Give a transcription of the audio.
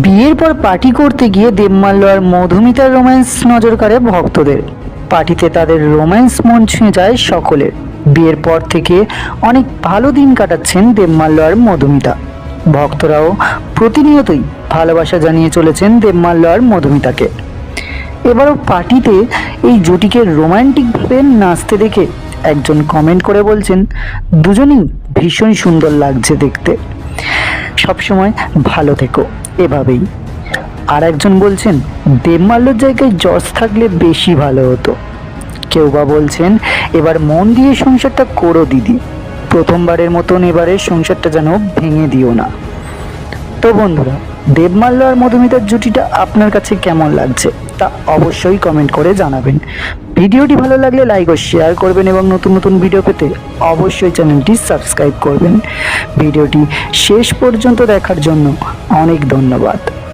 বিয়ের পর পার্টি করতে গিয়ে দেবমাল্য আর মধুমিতার রোম্যান্স নজর কাড়ে ভক্তদের। পার্টিতে তাদের রোম্যান্স মন ছুঁয়ে যায় সকলের। বিয়ের পর থেকে অনেক ভালো দিন কাটাচ্ছেন দেবমাল্য আর মধুমিতা। ভক্তরাও প্রতিনিয়তই ভালোবাসা জানিয়ে চলেছেন দেবমাল্য আর মধুমিতাকে। এবারও পার্টিতে এই জুটিকে রোমান্টিকভাবে নাচতে দেখে একজন কমেন্ট করে বলছেন, দুজনেই ভীষণ সুন্দর লাগছে দেখতে, সবসময় ভালো থেকো এভাবেই। আর একজন বলছেন, দেবমাল্যর জায়গায় জজ থাকলে বেশি ভালো হতো। কেউ বা বলছেন, এবার মন দিয়ে সংসারটা করো দিদি, প্রথমবারের মতন এবারের সংসারটা যেন ভেঙে দিও না। তো বন্ধুরা, দেবমাল্য আর মধুমিতার জুটিটা আপনার কাছে কেমন লাগছে তা অবশ্যই কমেন্ট করে জানাবেন। ভিডিওটি ভালো লাগলে লাইক ও শেয়ার করবেন এবং নতুন নতুন ভিডিও পেতে অবশ্যই চ্যানেলটি সাবস্ক্রাইব করবেন। ভিডিওটি শেষ পর্যন্ত দেখার জন্য অনেক ধন্যবাদ।